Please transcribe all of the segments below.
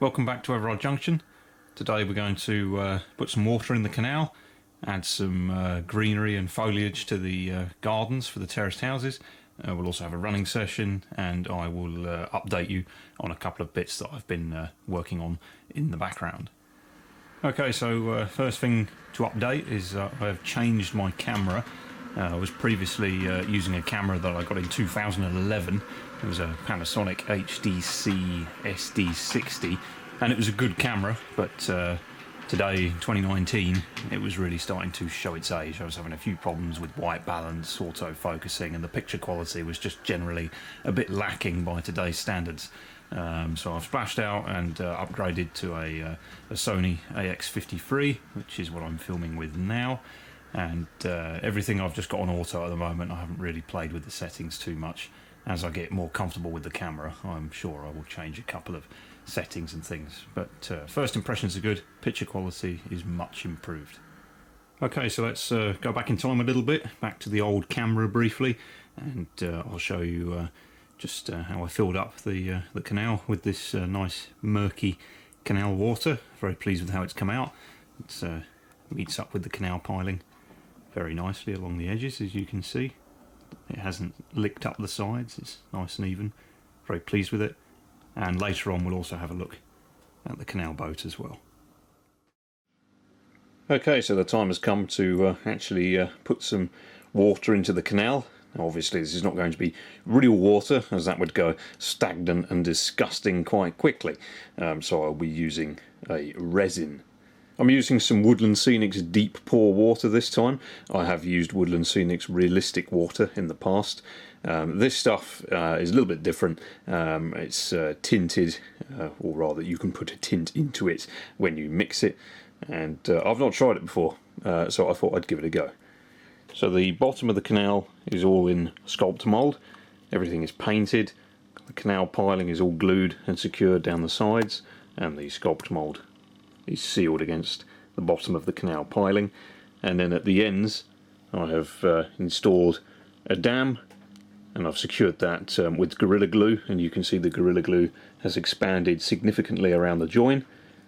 Welcome back to Everard Junction. Today we're going to put some water in the canal, add some greenery and foliage to the gardens for the terraced houses. We'll also have a running session, and I will update you on a couple of bits that I've been working on in the background. Okay, so first thing to update is I have changed my camera. I was previously using a camera that I got in 2011. It was a Panasonic HDC SD60, and it was a good camera, but today, 2019, it was really starting to show its age. I was having a few problems with white balance, auto-focusing, and the picture quality was just generally a bit lacking by today's standards. So I've splashed out and upgraded to a Sony AX53, which is what I'm filming with now. And everything I've just got on auto at the moment. I haven't really played with the settings too much. As I get more comfortable with the camera, I'm sure I will change a couple of settings and things. But first impressions are good. Picture quality is much improved. Okay, so let's go back in time a little bit, back to the old camera briefly, and I'll show you just how I filled up the canal with this nice murky canal water. Very pleased with how it's come out. It meets up with the canal piling very nicely along the edges, as you can see. It hasn't licked up the sides, it's nice and even. Very pleased with it. And later on we'll also have a look at the canal boat as well. Okay, so the time has come to actually put some water into the canal. Now, obviously this is not going to be real water, as that would go stagnant and disgusting quite quickly. So I'll be using a resin. I'm using some Woodland Scenics deep pour water this time. I have used Woodland Scenics realistic water in the past. This stuff is a little bit different. It's tinted, or rather you can put a tint into it when you mix it, and I've not tried it before, so I thought I'd give it a go. So the bottom of the canal is all in sculpt mould. Everything is painted. The canal piling is all glued and secured down the sides, and the sculpt mould is sealed against the bottom of the canal piling. And then at the ends I have installed a dam, and I've secured that with Gorilla Glue, and you can see the Gorilla Glue has expanded significantly around the join,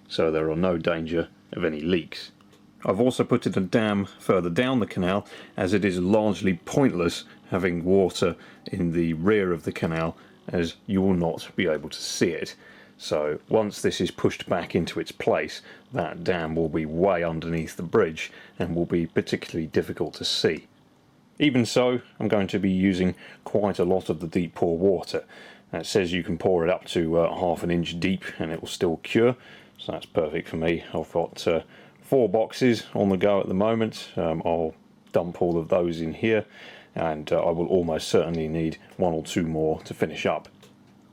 so there are no danger of any leaks. I've also put in a dam further down the canal, as it is largely pointless having water in the rear of the canal, as you will not be able to see it. So once this is pushed back into its place, that dam will be way underneath the bridge and will be particularly difficult to see. Even so, I'm going to be using quite a lot of the deep pour water. It says you can pour it up to half an inch deep and it will still cure, so that's perfect for me. I've got 4 boxes on the go at the moment. I'll dump all of those in here, and I will almost certainly need 1 or 2 more to finish up.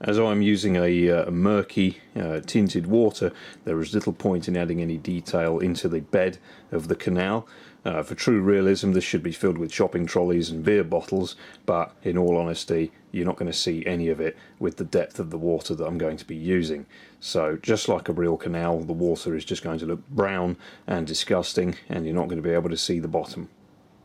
As I'm using a murky tinted water, there is little point in adding any detail into the bed of the canal. For true realism, this should be filled with shopping trolleys and beer bottles, but in all honesty, you're not going to see any of it with the depth of the water that I'm going to be using. So just like a real canal, the water is just going to look brown and disgusting, and you're not going to be able to see the bottom.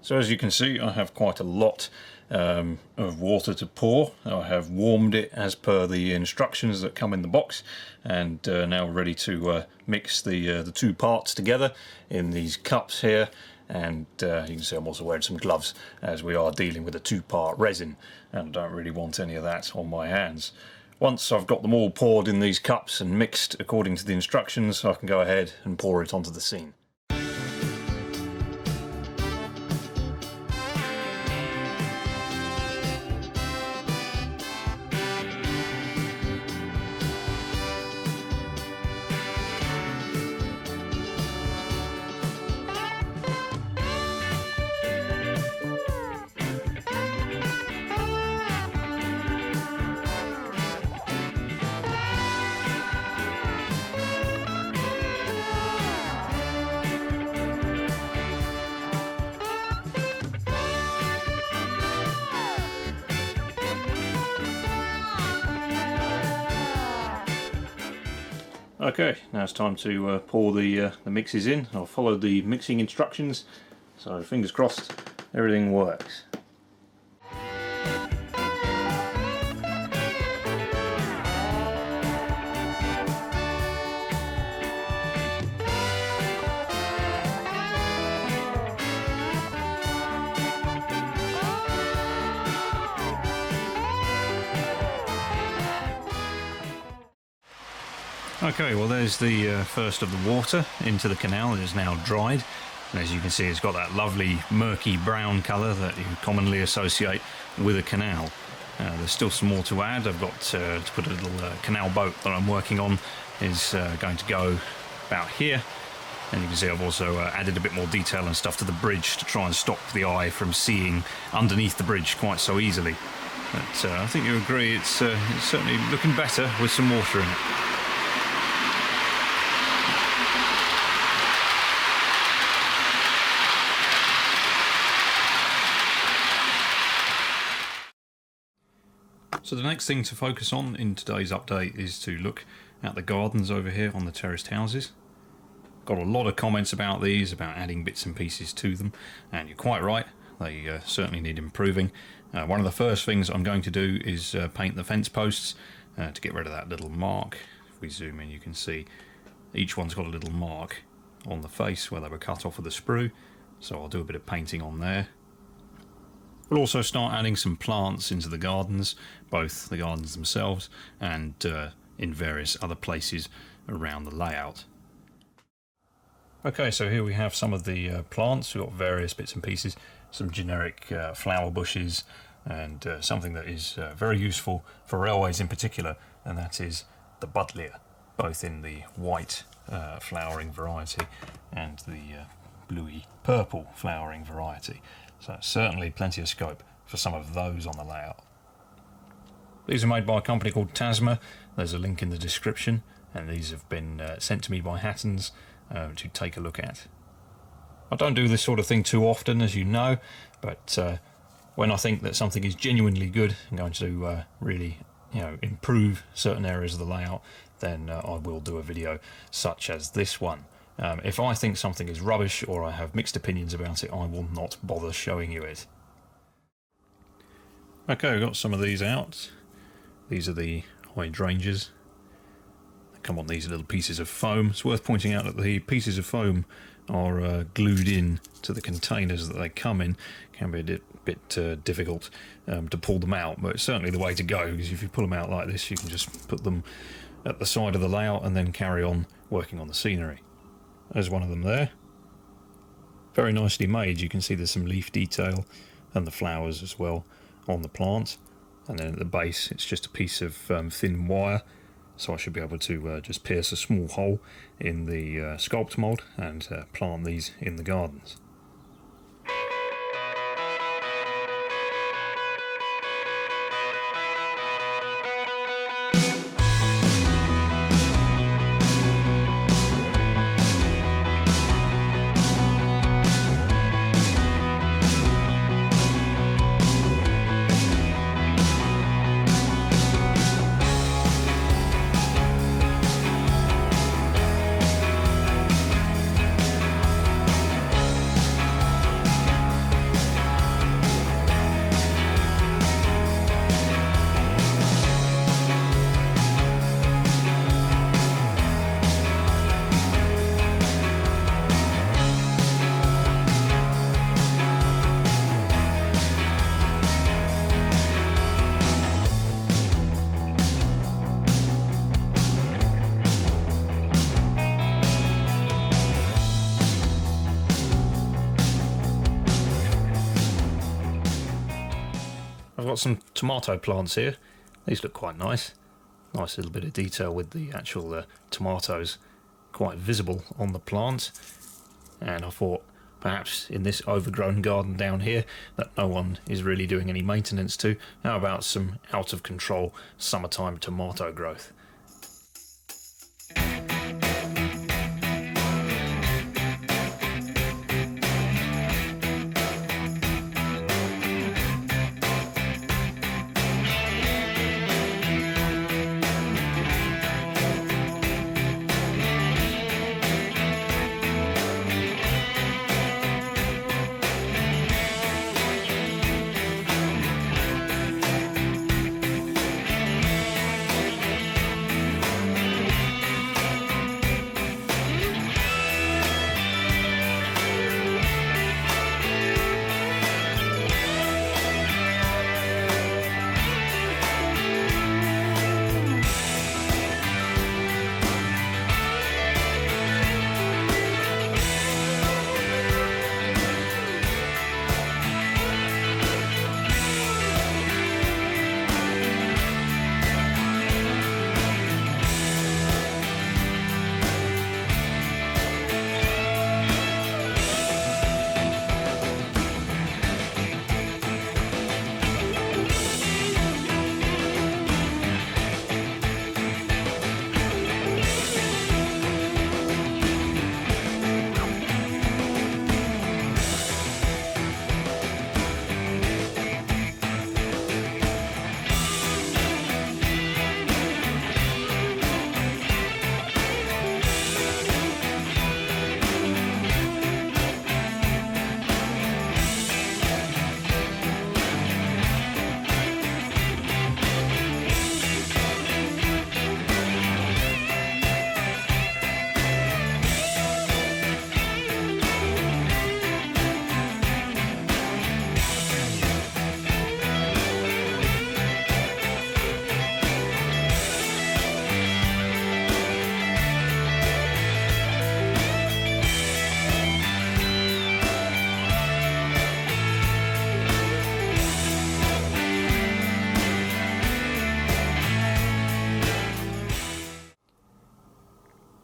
So as you can see, I have quite a lot of water to pour. I have warmed it as per the instructions that come in the box, and now ready to mix the 2 parts together in these cups here. And you can see I'm also wearing some gloves, as we are dealing with a 2-part resin, and I don't really want any of that on my hands. Once I've got them all poured in these cups and mixed according to the instructions, I can go ahead and pour it onto the scene. Okay, now it's time to pour the mixes in. I'll follow the mixing instructions, so fingers crossed everything works. Okay, well there's the first of the water into the canal. It is now dried. And as you can see, it's got that lovely murky brown colour that you commonly associate with a canal. There's still some more to add. I've got to put a little canal boat that I'm working on is going to go about here. And you can see I've also added a bit more detail and stuff to the bridge to try and stop the eye from seeing underneath the bridge quite so easily. But I think you agree it's certainly looking better with some water in it. So the next thing to focus on in today's update is to look at the gardens over here on the terraced houses. Got a lot of comments about these, about adding bits and pieces to them, and you're quite right, they certainly need improving. One of the first things I'm going to do is paint the fence posts to get rid of that little mark. If we zoom in, you can see each one's got a little mark on the face where they were cut off with a sprue, so I'll do a bit of painting on there. We'll also start adding some plants into the gardens, both the gardens themselves and in various other places around the layout. Okay, so here we have some of the plants. We've got various bits and pieces, some generic flower bushes, and something that is very useful for railways in particular, and that is the buddleia, both in the white flowering variety and the bluey purple flowering variety. So certainly plenty of scope for some of those on the layout. These are made by a company called Tasma. There's a link in the description, and these have been sent to me by Hattons to take a look at. I don't do this sort of thing too often, as you know, but when I think that something is genuinely good and going to really improve certain areas of the layout, then I will do a video such as this one. If I think something is rubbish or I have mixed opinions about it, I will not bother showing you it. Okay, we've got some of these out. These are the hydrangeas. They come on these little pieces of foam. It's worth pointing out that the pieces of foam are glued in to the containers that they come in. It can be a bit difficult to pull them out, but it's certainly the way to go, because if you pull them out like this, you can just put them at the side of the layout and then carry on working on the scenery. There's one of them there. Very nicely made. You can see there's some leaf detail and the flowers as well on the plant. And then at the base it's just a piece of thin wire. So I should be able to just pierce a small hole in the sculpt mould and plant these in the gardens. I've got some tomato plants here. These look quite nice. Nice little bit of detail with the actual tomatoes quite visible on the plant. And I thought perhaps in this overgrown garden down here that no one is really doing any maintenance to, how about some out of control summertime tomato growth?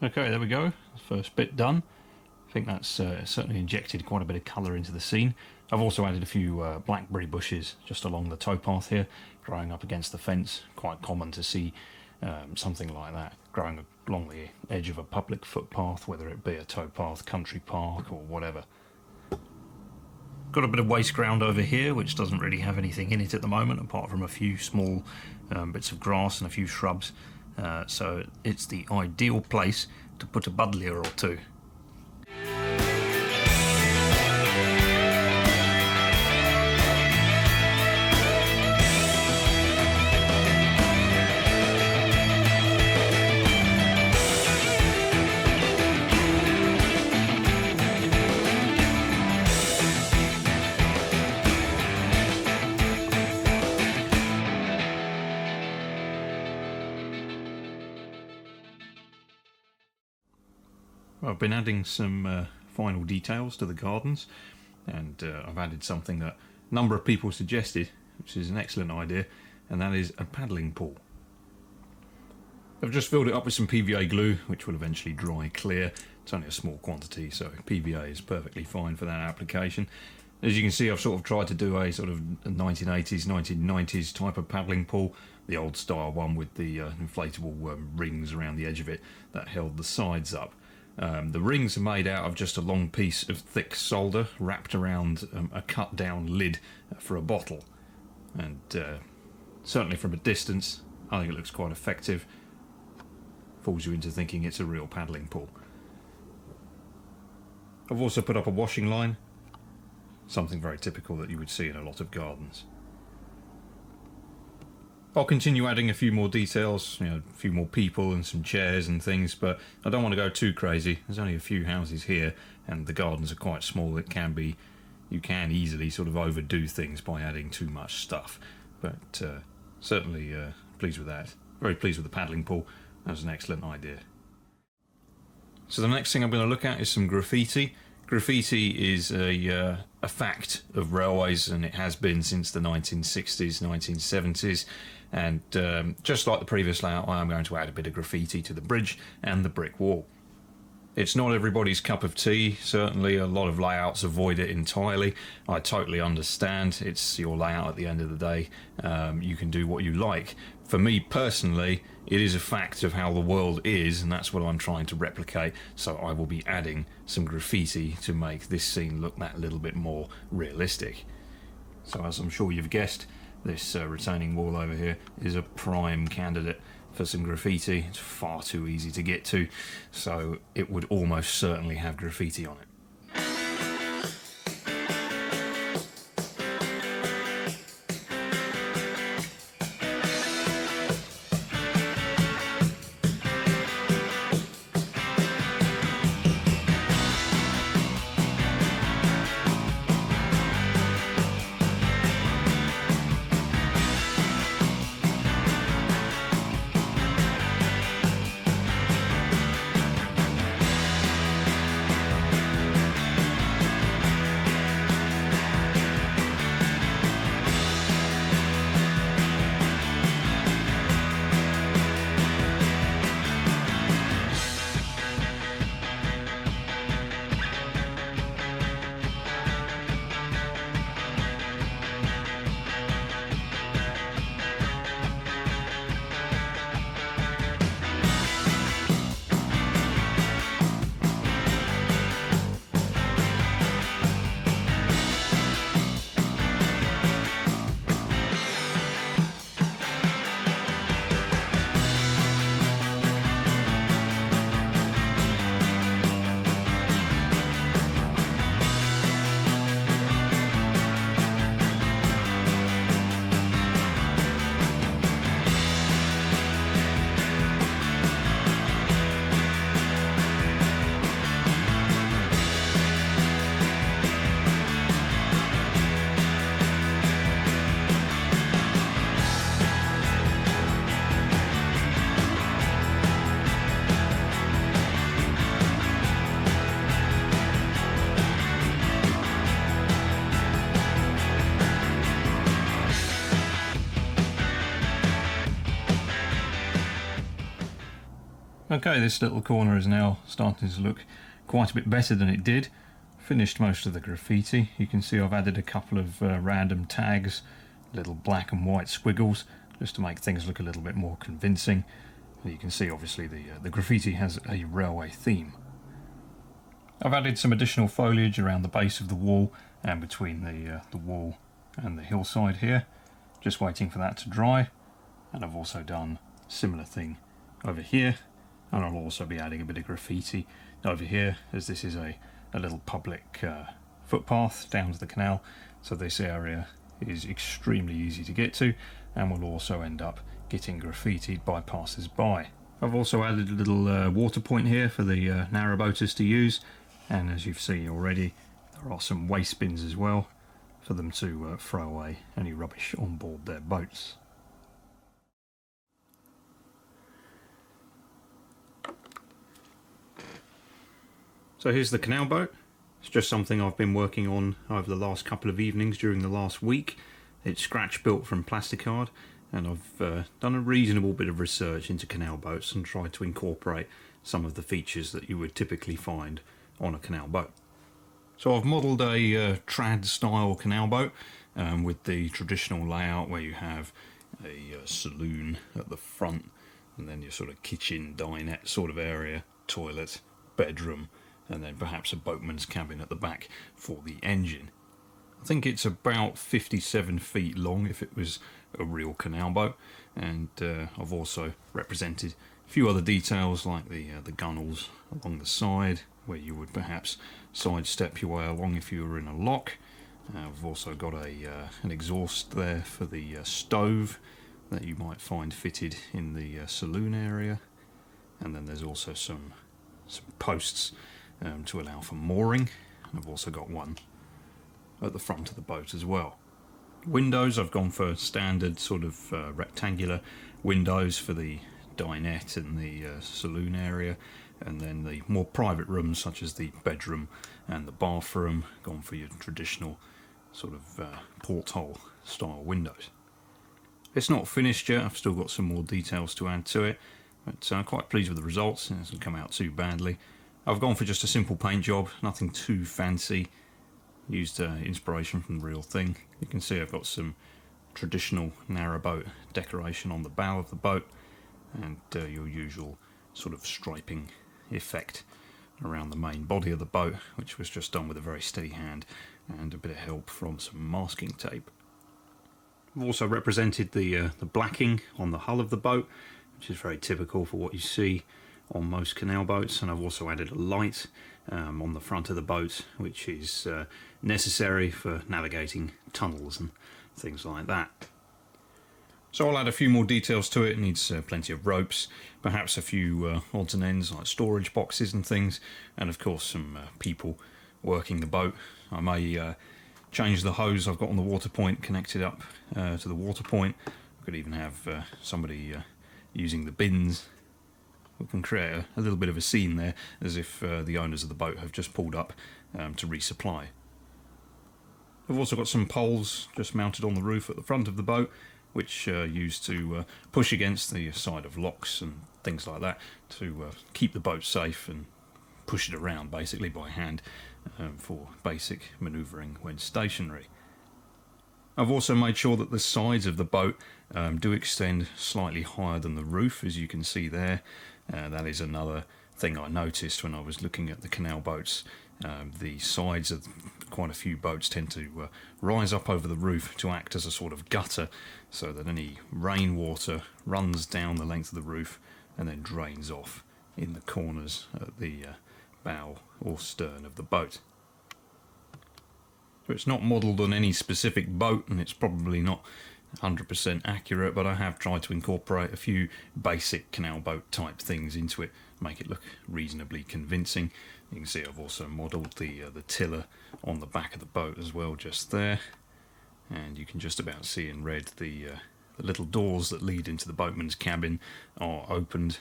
Okay, there we go. First bit done. I think that's certainly injected quite a bit of colour into the scene. I've also added a few blackberry bushes just along the towpath here, growing up against the fence. Quite common to see something like that growing along the edge of a public footpath, whether it be a towpath, country park or whatever. Got a bit of waste ground over here which doesn't really have anything in it at the moment apart from a few small bits of grass and a few shrubs, so it's the ideal place to put a buddleia or two. I've been adding some final details to the gardens, and I've added something that a number of people suggested, which is an excellent idea, and that is a paddling pool. I've just filled it up with some PVA glue, which will eventually dry clear. It's only a small quantity, so PVA is perfectly fine for that application. As you can see, I've sort of tried to do a sort of 1980s, 1990s type of paddling pool, the old style one with the inflatable rings around the edge of it that held the sides up. The rings are made out of just a long piece of thick solder wrapped around a cut down lid for a bottle, and certainly from a distance I think it looks quite effective. Fools you into thinking it's a real paddling pool. I've also put up a washing line, something very typical that you would see in a lot of gardens. I'll continue adding a few more details, a few more people and some chairs and things, but I don't want to go too crazy. There's only a few houses here and the gardens are quite small. You can easily sort of overdo things by adding too much stuff, but certainly pleased with that. Very pleased with the paddling pool. That was an excellent idea. So the next thing I'm going to look at is some graffiti. Graffiti is a fact of railways, and it has been since the 1960s, 1970s. And just like the previous layout, I am going to add a bit of graffiti to the bridge and the brick wall. It's not everybody's cup of tea. Certainly a lot of layouts avoid it entirely. I totally understand. It's your layout at the end of the day. You can do what you like. For me personally, it is a fact of how the world is, and that's what I'm trying to replicate. So I will be adding some graffiti to make this scene look that little bit more realistic. So as I'm sure you've guessed, this retaining wall over here is a prime candidate for some graffiti. It's far too easy to get to, so it would almost certainly have graffiti on it. Okay, this little corner is now starting to look quite a bit better than it did. Finished most of the graffiti. You can see I've added a couple of random tags, little black and white squiggles, just to make things look a little bit more convincing. You can see obviously the graffiti has a railway theme. I've added some additional foliage around the base of the wall and between the wall and the hillside here, just waiting for that to dry. And I've also done a similar thing over here, and I'll also be adding a bit of graffiti over here, as this is a little public footpath down to the canal, so this area is extremely easy to get to, and will also end up getting graffitied by passers-by. I've also added a little water point here for the narrowboaters to use, and as you've seen already, there are some waste bins as well for them to throw away any rubbish on board their boats. So here's the canal boat. It's just something I've been working on over the last couple of evenings during the last week. It's scratch built from plasticard, and I've done a reasonable bit of research into canal boats and tried to incorporate some of the features that you would typically find on a canal boat. So I've modelled a trad style canal boat with the traditional layout where you have a saloon at the front, and then your sort of kitchen, dinette sort of area, toilet, bedroom, and then perhaps a boatman's cabin at the back for the engine. I think it's about 57 feet long if it was a real canal boat, and I've also represented a few other details like the gunnels along the side, where you would perhaps sidestep your way along if you were in a lock. I've also got an exhaust there for the stove that you might find fitted in the saloon area, and then there's also some posts to allow for mooring, and I've also got one at the front of the boat as well. Windows, I've gone for standard sort of rectangular windows for the dinette and the saloon area, and then the more private rooms such as the bedroom and the bathroom, gone for your traditional sort of porthole style windows. It's not finished yet, I've still got some more details to add to it, but I'm quite pleased with the results. It hasn't come out too badly. I've gone for just a simple paint job, nothing too fancy. Used inspiration from the real thing. You can see I've got some traditional narrowboat decoration on the bow of the boat, and your usual sort of striping effect around the main body of the boat, which was just done with a very steady hand and a bit of help from some masking tape. I've also represented the blacking on the hull of the boat, which is very typical for what you see on most canal boats, and I've also added a light on the front of the boat, which is necessary for navigating tunnels and things like that. So I'll add a few more details to it. It needs plenty of ropes, perhaps a few odds and ends like storage boxes and things, and of course some people working the boat. I may change the hose I've got on the water point connected up to the water point. I could even have somebody using the bins. We can create a little bit of a scene there, as if the owners of the boat have just pulled up to resupply. I've also got some poles just mounted on the roof at the front of the boat, which are used to push against the side of locks and things like that to keep the boat safe and push it around basically by hand for basic manoeuvring when stationary. I've also made sure that the sides of the boat do extend slightly higher than the roof, as you can see there. That is another thing I noticed when I was looking at the canal boats. The sides of quite a few boats tend to rise up over the roof to act as a sort of gutter, so that any rainwater runs down the length of the roof and then drains off in the corners at the bow or stern of the boat. So it's not modelled on any specific boat, and it's probably not 100% accurate, but I have tried to incorporate a few basic canal boat type things into it, make it look reasonably convincing. You can see I've also modelled the tiller on the back of the boat as well, just there, and you can just about see in red the little doors that lead into the boatman's cabin are opened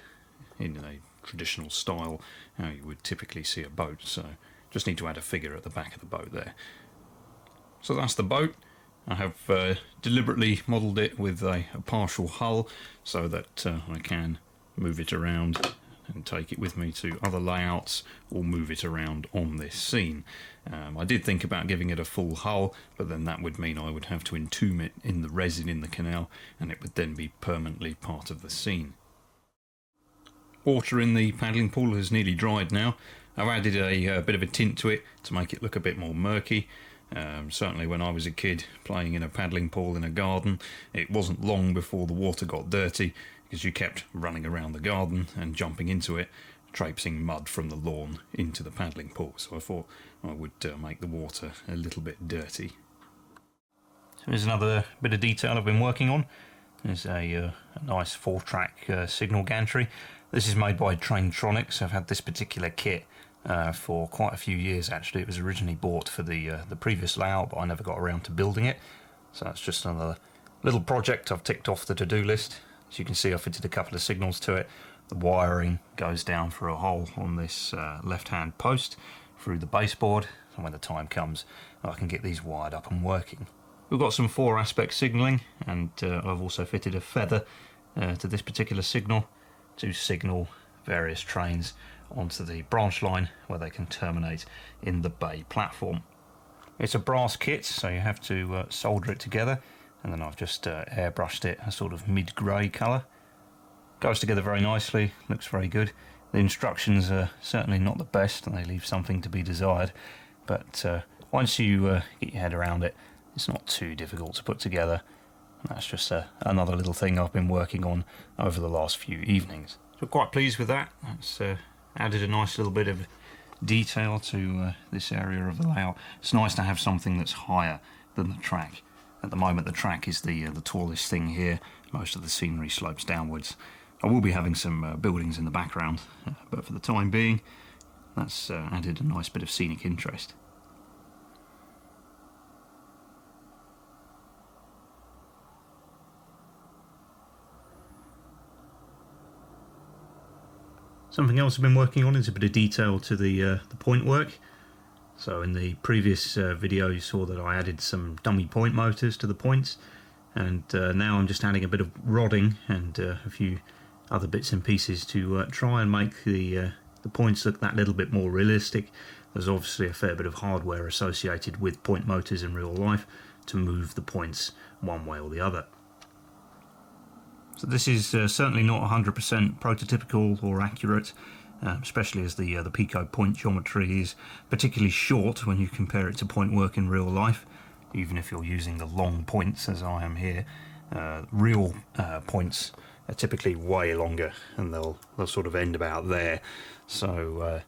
in a traditional style, how you would typically see a boat. So just need to add a figure at the back of the boat there. So that's the boat. I have deliberately modelled it with a partial hull so that I can move it around and take it with me to other layouts or move it around on this scene. I did think about giving it a full hull, but then that would mean I would have to entomb it in the resin in the canal, and it would then be permanently part of the scene. Water in the paddling pool has nearly dried now. I've added a bit of a tint to it to make it look a bit more murky. Certainly when I was a kid playing in a paddling pool in a garden, it wasn't long before the water got dirty because you kept running around the garden and jumping into it, traipsing mud from the lawn into the paddling pool. So I thought I would make the water a little bit dirty. So here's another bit of detail I've been working on. There's a nice 4-track signal gantry. This is made by Traintronics. I've had this particular kit for quite a few years actually. It was originally bought for the previous layout, but I never got around to building it. So that's just another little project I've ticked off the to-do list. As you can see, I fitted a couple of signals to it. The wiring goes down through a hole on this left-hand post through the baseboard, and when the time comes I can get these wired up and working. We've got some 4-aspect signalling, and I've also fitted a feather to this particular signal to signal various trains onto the branch line where they can terminate in the bay platform. It's a brass kit, so you have to solder it together, and then I've just airbrushed it a sort of mid-grey colour. Goes together very nicely, looks very good. The instructions are certainly not the best and they leave something to be desired, but once you get your head around it, it's not too difficult to put together. That's just another little thing I've been working on over the last few evenings. So quite pleased with that. That's added a nice little bit of detail to this area of the layout. It's nice to have something that's higher than the track. At the moment the track is the tallest thing here. Most of the scenery slopes downwards. I will be having some buildings in the background, but for the time being that's added a nice bit of scenic interest. Something else I've been working on is a bit of detail to the point work. So in the previous video you saw that I added some dummy point motors to the points, and now I'm just adding a bit of rodding and a few other bits and pieces to try and make the points look that little bit more realistic. There's obviously a fair bit of hardware associated with point motors in real life to move the points one way or the other. So this is certainly not 100% prototypical or accurate, especially as the Pico point geometry is particularly short when you compare it to point work in real life. Even if you're using the long points as I am here, real points are typically way longer and they'll sort of end about there. So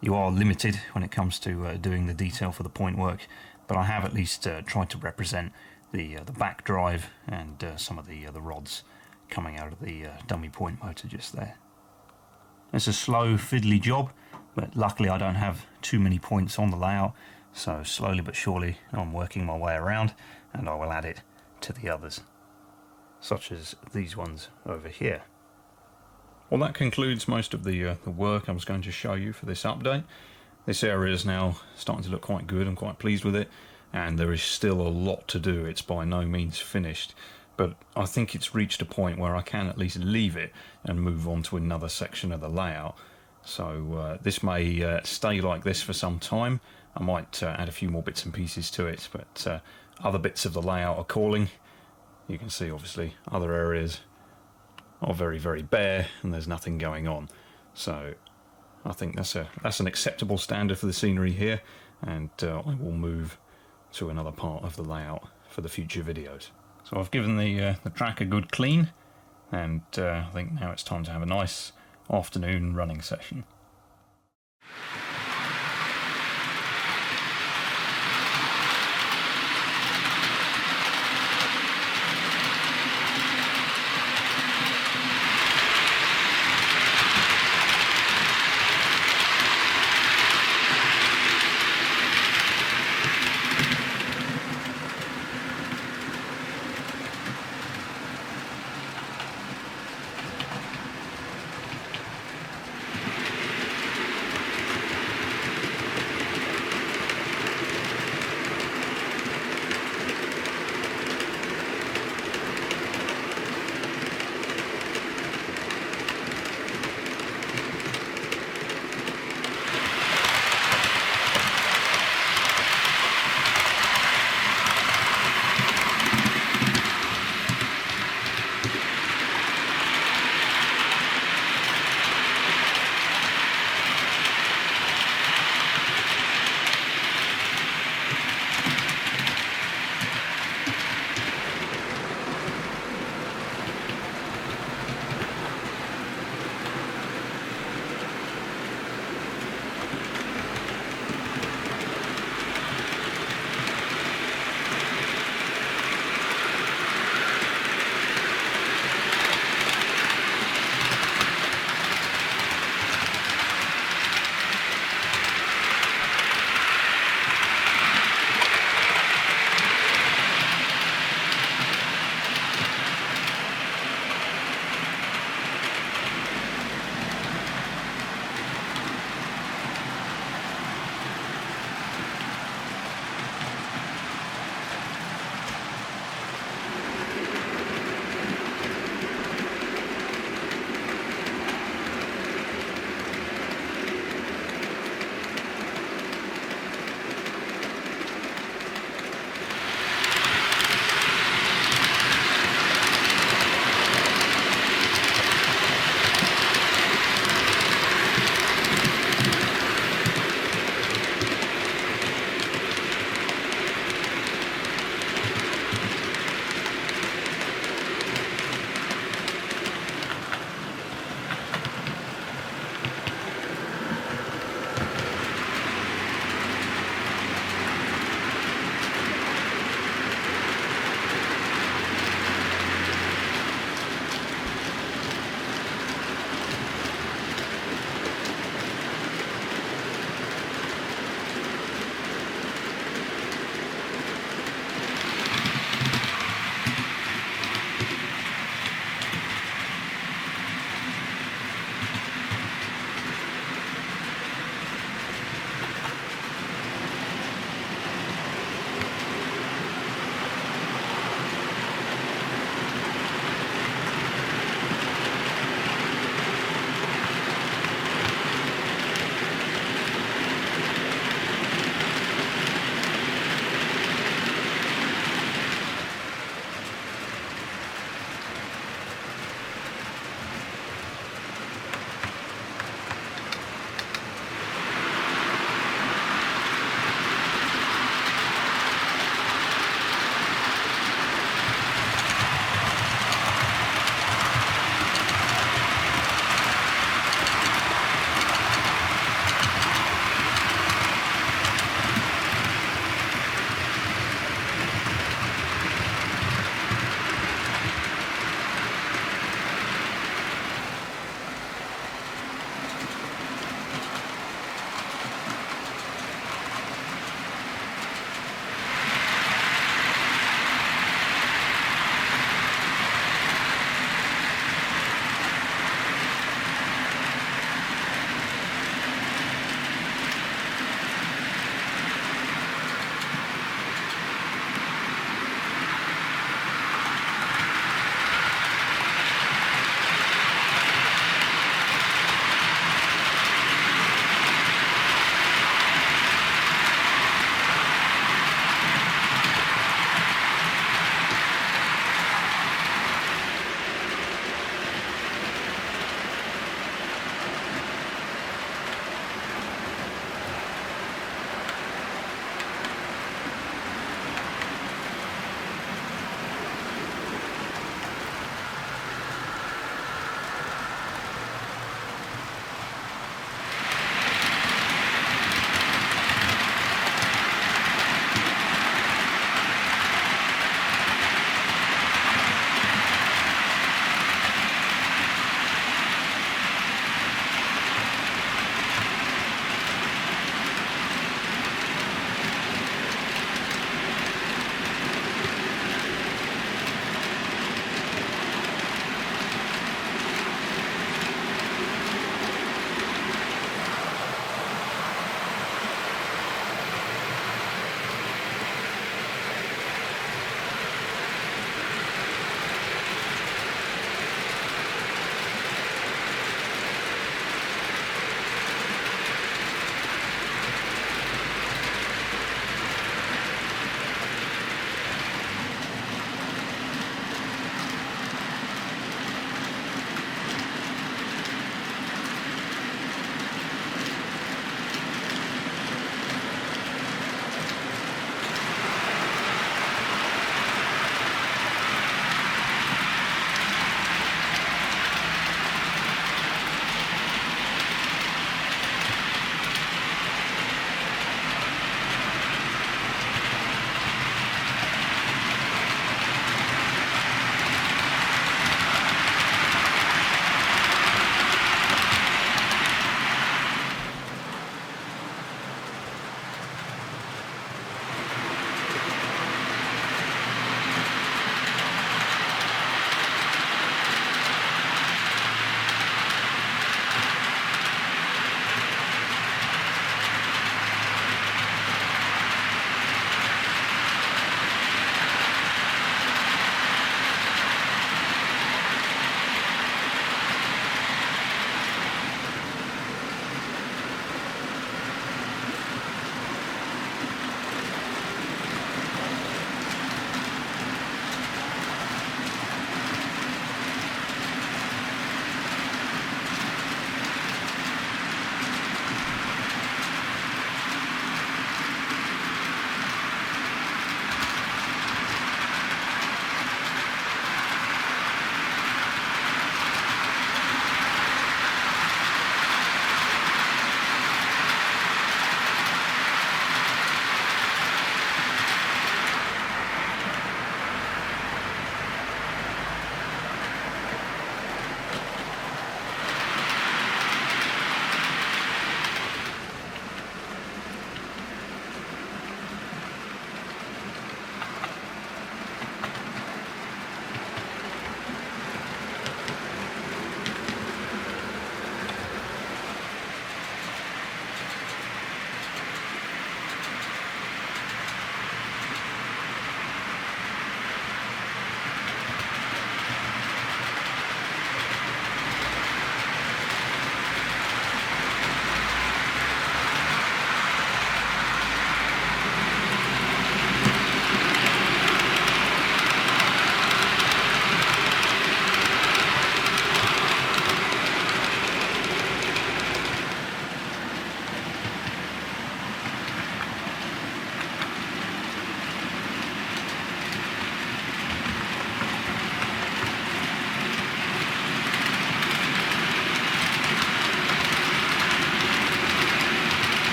you are limited when it comes to doing the detail for the point work, but I have at least tried to represent the back drive and some of the rods coming out of the dummy point motor just there. It's a slow fiddly job, but luckily I don't have too many points on the layout, so slowly but surely I'm working my way around and I will add it to the others, such as these ones over here. Well, that concludes most of the work I was going to show you for this update. This area is now starting to look quite good. I'm quite pleased with it, and there is still a lot to do. It's by no means finished, but I think it's reached a point where I can at least leave it and move on to another section of the layout. So this may stay like this for some time. I might add a few more bits and pieces to it, but other bits of the layout are calling. You can see obviously other areas are very, very bare and there's nothing going on. So I think that's an acceptable standard for the scenery here, and I will move to another part of the layout for the future videos. So I've given the track a good clean, and I think now it's time to have a nice afternoon running session.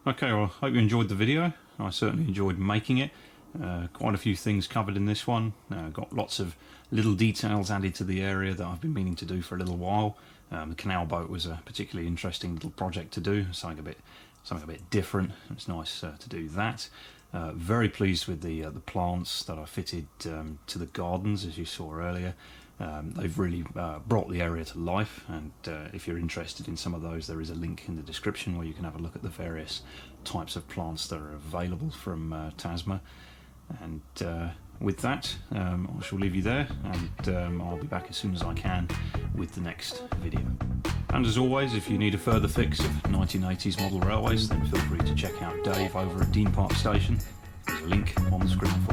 Okay, well, I hope you enjoyed the video. I certainly enjoyed making it. Quite a few things covered in this one. Got lots of little details added to the area that I've been meaning to do for a little while. The Canal Boat was a particularly interesting little project to do, something a bit different. It's nice to do that. Very pleased with the plants that I fitted to the gardens, as you saw earlier. They've really brought the area to life, and if you're interested in some of those, there is a link in the description where you can have a look at the various types of plants that are available from Tasma. And with that, I shall leave you there, and I'll be back as soon as I can with the next video. And as always, if you need a further fix of 1980s model railways, then feel free to check out Dave over at Dean Park Station. There's a link on the screen for